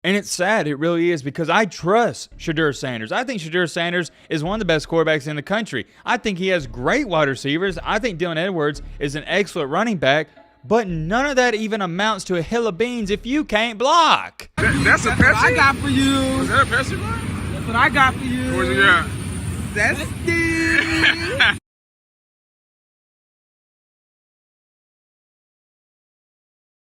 And it's sad, it really is, because I trust Shedeur Sanders. I think Shedeur Sanders is one of the best quarterbacks in the country. I think he has great wide receivers. I think Dylan Edwards is an excellent running back. But none of that even amounts to a hill of beans if you can't block. That's a Pepsi? What I got for you. Is that a Pepsi line? That's what I got for you. Where's it at? That's it.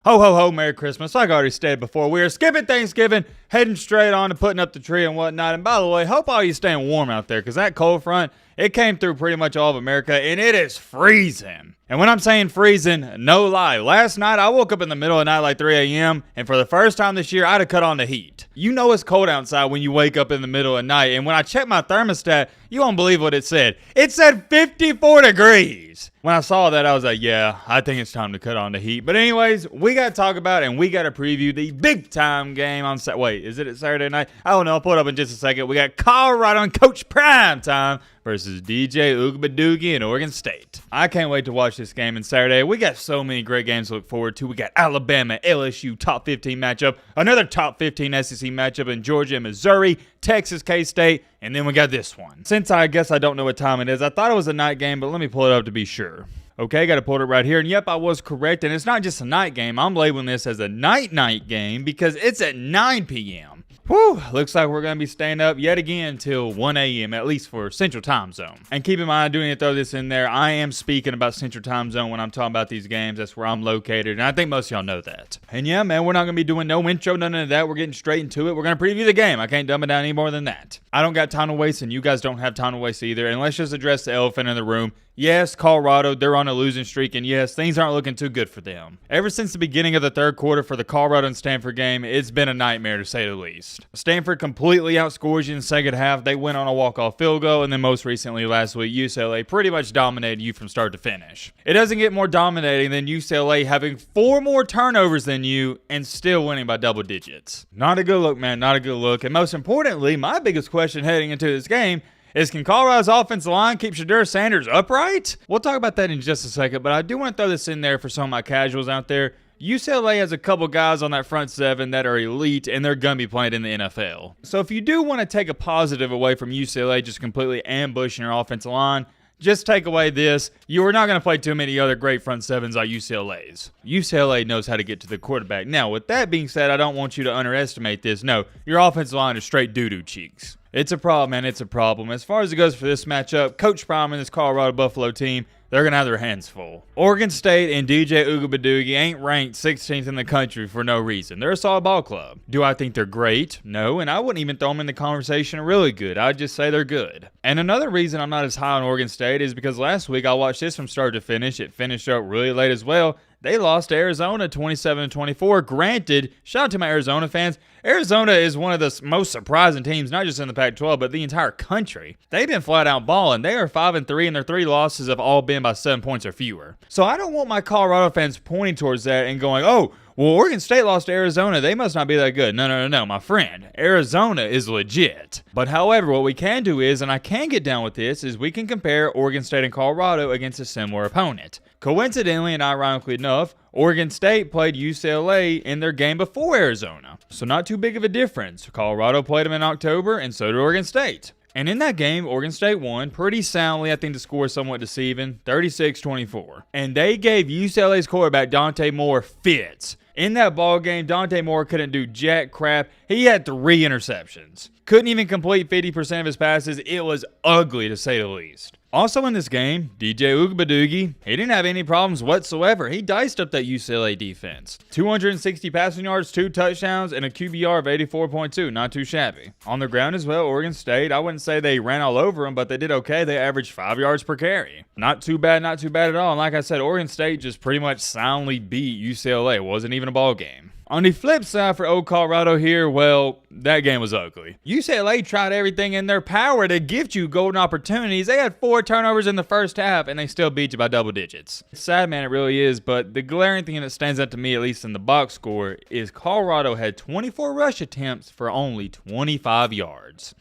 Ho, ho, ho, Merry Christmas. Like I already stated before, we are skipping Thanksgiving, heading straight on to putting up the tree and whatnot. And by the way, hope all you staying warm out there, because that cold front, it came through pretty much all of America, and it is freezing. And when I'm saying freezing, no lie. Last night, I woke up in the middle of the night like 3 a.m., and for the first time this year, I'd have cut on the heat. You know it's cold outside when you wake up in the middle of the night, and when I checked my thermostat, you won't believe what it said. It said 54 degrees. When I saw that, I was like, yeah, I think it's time to cut on the heat. But anyways, we got to talk about and we got to preview the big-time game on Wait, is it Saturday night? I don't know. I'll pull it up in just a second. We got Colorado and Coach Primetime versus DJ Ugabadoogie and Oregon State. I can't wait to watch this game on Saturday. We got so many great games to look forward to. We got Alabama, LSU, top 15 matchup, another top 15 SEC matchup in Georgia and Missouri, Texas, K-State, and then we got this one. Since I guess I don't know what time it is, I thought it was a night game, but let me pull it up to be sure. Okay, got to pull it right here. And yep, I was correct. And it's not just a night game. I'm labeling this as a night game because it's at 9 p.m. Whew, looks like we're going to be staying up yet again till 1 a.m., at least for Central Time Zone. And keep in mind, I do need to throw this in there. I am speaking about Central Time Zone when I'm talking about these games. That's where I'm located, and I think most of y'all know that. And yeah, man, we're not going to be doing no intro, none of that. We're getting straight into it. We're going to preview the game. I can't dumb it down any more than that. I don't got time to waste, and you guys don't have time to waste either. And let's just address the elephant in the room. Yes, Colorado, they're on a losing streak, and yes, things aren't looking too good for them. Ever since the beginning of the third quarter for the Colorado and Stanford game, it's been a nightmare to say the least. Stanford completely outscores you in the second half. They went on a walk-off field goal, and then most recently last week, UCLA pretty much dominated you from start to finish. It doesn't get more dominating than UCLA having 4 more turnovers than you and still winning by double digits. Not a good look, man, not a good look. And most importantly, my biggest question heading into this game is, can Colorado's offensive line keep Shedeur Sanders upright? We'll talk about that in just a second, but I do want to throw this in there for some of my casuals out there. UCLA has a couple guys on that front seven that are elite, and they're going to be playing in the NFL. So if you do want to take a positive away from UCLA just completely ambushing your offensive line, just take away this. You are not going to play too many other great front sevens like UCLA's. UCLA knows how to get to the quarterback. Now, with that being said, I don't want you to underestimate this. No, your offensive line is straight doo-doo cheeks. It's a problem, man. It's a problem. As far as it goes for this matchup, Coach Prime and this Colorado Buffalo team, they're going to have their hands full. Oregon State and DJ Ugabadoogie ain't ranked 16th in the country for no reason. They're a solid ball club. Do I think they're great? No, and I wouldn't even throw them in the conversation really good. I'd just say they're good. And another reason I'm not as high on Oregon State is because last week I watched this from start to finish. It finished up really late as well. They lost to Arizona 27-24. Granted, shout out to my Arizona fans. Arizona is one of the most surprising teams, not just in the Pac-12, but the entire country. They've been flat out balling. They are 5-3, and their 3 losses have all been by 7 points or fewer. So I don't want my Colorado fans pointing towards that and going, oh, well, Oregon State lost to Arizona. They must not be that good. No, my friend. Arizona is legit. But however, what we can do is, and I can get down with this, is we can compare Oregon State and Colorado against a similar opponent. Coincidentally and ironically enough, Oregon State played UCLA in their game before Arizona. So not too big of a difference. Colorado played them in October, and so did Oregon State. And in that game, Oregon State won pretty soundly. I think the score is somewhat deceiving, 36-24. And they gave UCLA's quarterback, Dante Moore, fits. In that ball game, Dante Moore couldn't do jack crap. He had 3 interceptions. Couldn't even complete 50% of his passes. It was ugly, to say the least. Also in this game, DJ Ugabadoogie, he didn't have any problems whatsoever. He diced up that UCLA defense. 260 passing yards, 2 touchdowns, and a QBR of 84.2. Not too shabby. On the ground as well, Oregon State, I wouldn't say they ran all over them, but they did okay. They averaged 5 yards per carry. Not too bad at all. And like I said, Oregon State just pretty much soundly beat UCLA. It wasn't even a ball game. On the flip side for old Colorado here, well, that game was ugly. UCLA tried everything in their power to gift you golden opportunities. They had 4 turnovers in the first half, and they still beat you by double digits. It's sad, man, it really is, but the glaring thing that stands out to me, at least in the box score, is Colorado had 24 rush attempts for only 25 yards.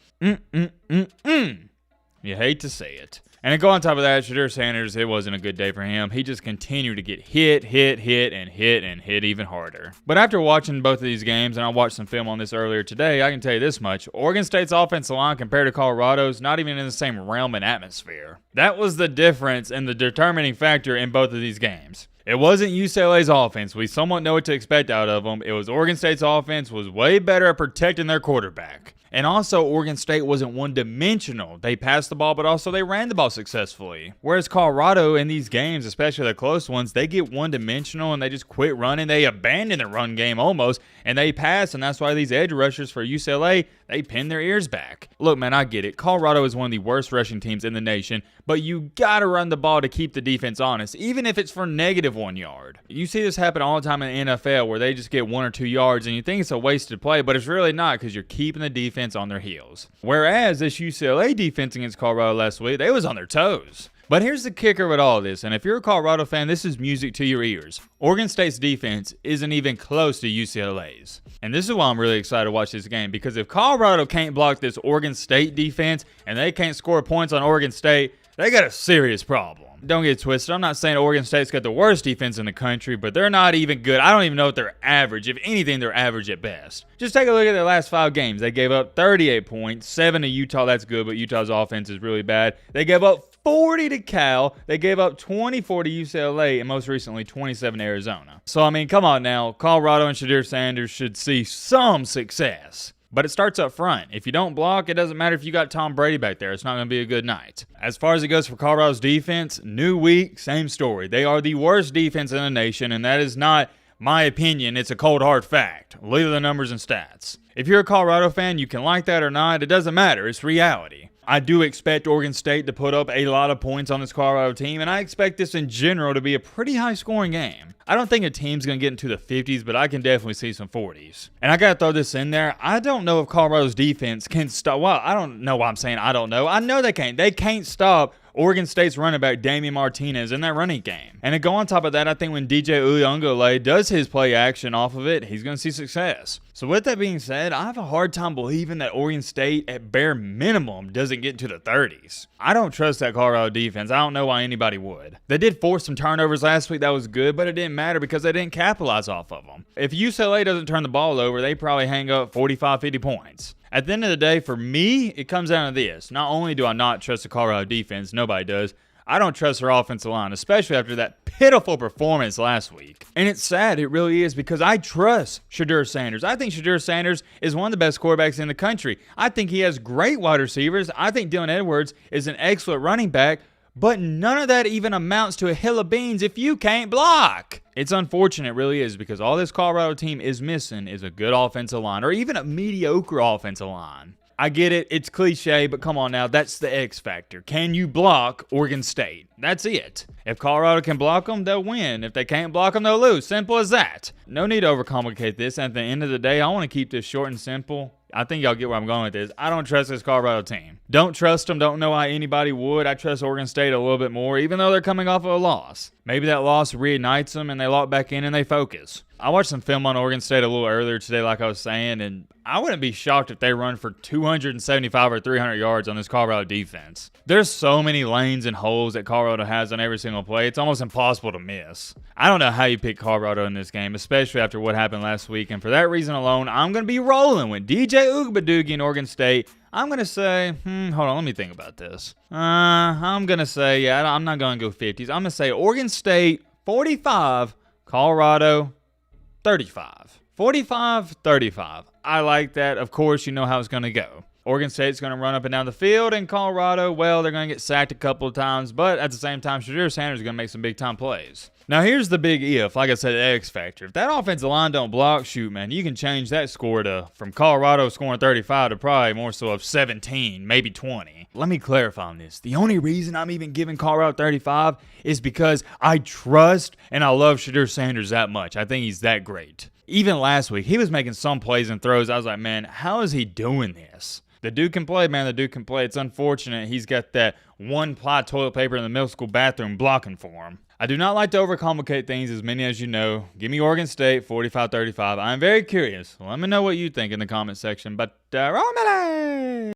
You hate to see it. And to go on top of that, Shedeur Sanders, it wasn't a good day for him. He just continued to get hit even harder. But after watching both of these games, and I watched some film on this earlier today, I can tell you this much. Oregon State's offensive line compared to Colorado's not even in the same realm and atmosphere. That was the difference and the determining factor in both of these games. It wasn't UCLA's offense. We somewhat know what to expect out of them. It was Oregon State's offense was way better at protecting their quarterback. And also, Oregon State wasn't one-dimensional. They passed the ball, but also they ran the ball successfully. Whereas Colorado, in these games, especially the close ones, they get one-dimensional and they just quit running. They abandon the run game almost, and they pass, and that's why these edge rushers for UCLA, they pin their ears back. Look, man, I get it. Colorado is one of the worst rushing teams in the nation, but you gotta run the ball to keep the defense honest, even if it's for -1 yard. You see this happen all the time in the NFL where they just get 1 or 2 yards, and you think it's a wasted play, but it's really not because you're keeping the defense on their heels. Whereas this UCLA defense against Colorado last week, they was on their toes. But here's the kicker with all this, and if you're a Colorado fan, this is music to your ears. Oregon State's defense isn't even close to UCLA's. And this is why I'm really excited to watch this game, because if Colorado can't block this Oregon State defense and they can't score points on Oregon State, they got a serious problem. Don't get twisted. I'm not saying Oregon State's got the worst defense in the country, but they're not even good. I don't even know if they're average. If anything, they're average at best. Just take a look at their last 5 games. They gave up 38 points, 7 to Utah. That's good, but Utah's offense is really bad. They gave up 40 to Cal. They gave up 24 to UCLA, and most recently 27 to Arizona. So, I mean, come on now. Colorado and Shedeur Sanders should see some success. But it starts up front. If you don't block, it doesn't matter if you got Tom Brady back there. It's not going to be a good night. As far as it goes for Colorado's defense, new week, same story. They are the worst defense in the nation, and that is not my opinion. It's a cold, hard fact. Look at the numbers and stats. If you're a Colorado fan, you can like that or not. It doesn't matter. It's reality. I do expect Oregon State to put up a lot of points on this Colorado team, and I expect this in general to be a pretty high-scoring game. I don't think a team's going to get into the 50s, but I can definitely see some 40s. And I got to throw this in there. I don't know if Colorado's defense can stop. Well, I don't know why I'm saying I don't know. I know they can't. They can't stop Oregon State's running back Damian Martinez in that running game. And to go on top of that, I think when DJ Uyunglele does his play action off of it, he's going to see success. So with that being said, I have a hard time believing that Oregon State, at bare minimum, doesn't get to the 30s. I don't trust that Colorado defense. I don't know why anybody would. They did force some turnovers last week. That was good, but it didn't matter because they didn't capitalize off of them. If UCLA doesn't turn the ball over, they probably hang up 45, 50 points. At the end of the day, for me, it comes down to this. Not only do I not trust the Colorado defense, nobody does, I don't trust their offensive line, especially after that pitiful performance last week. And it's sad, it really is, because I trust Shedeur Sanders. I think Shedeur Sanders is one of the best quarterbacks in the country. I think he has great wide receivers. I think Dylan Edwards is an excellent running back. But none of that even amounts to a hill of beans if you can't block. It's unfortunate, it really is, because all this Colorado team is missing is a good offensive line or even a mediocre offensive line. I get it, it's cliche, but come on now, that's the X factor. Can you block Oregon State? That's it. If Colorado can block them, they'll win. If they can't block them, they'll lose. Simple as that. No need to overcomplicate this. At the end of the day, I want to keep this short and simple. I think y'all get where I'm going with this. I don't trust this Colorado team. Don't trust them. Don't know how anybody would. I trust Oregon State a little bit more, even though they're coming off of a loss. Maybe that loss reignites them and they lock back in and they focus. I watched some film on Oregon State a little earlier today, like I was saying, and I wouldn't be shocked if they run for 275 or 300 yards on this Colorado defense. There's so many lanes and holes that Colorado has on every single play. It's almost impossible to miss. I don't know how you pick Colorado in this game, especially after what happened last week, and for that reason alone, I'm going to be rolling with DJ Ugbadugi in Oregon State. I'm going to say, hold on, let me think about this. I'm going to say, I'm not going to go 50s. I'm going to say Oregon State 45, Colorado 35. 45-35. I like that. Of course, you know how it's going to go. Oregon State's going to run up and down the field, and Colorado, well, they're going to get sacked a couple of times, but at the same time, Shedeur Sanders is going to make some big-time plays. Now, here's the big if. Like I said, the X factor. If that offensive line don't block, shoot, man, you can change that score from Colorado scoring 35 to probably more so of 17, maybe 20. Let me clarify on this. The only reason I'm even giving Colorado 35 is because I trust and I love Shedeur Sanders that much. I think he's that great. Even last week, he was making some plays and throws. I was like, man, how is he doing this? The dude can play, man. The dude can play. It's unfortunate he's got that one-ply toilet paper in the middle school bathroom blocking for him. I do not like to overcomplicate things, as many as you know. Give me Oregon State 45-35. I'm very curious. Let me know what you think in the comment section. But,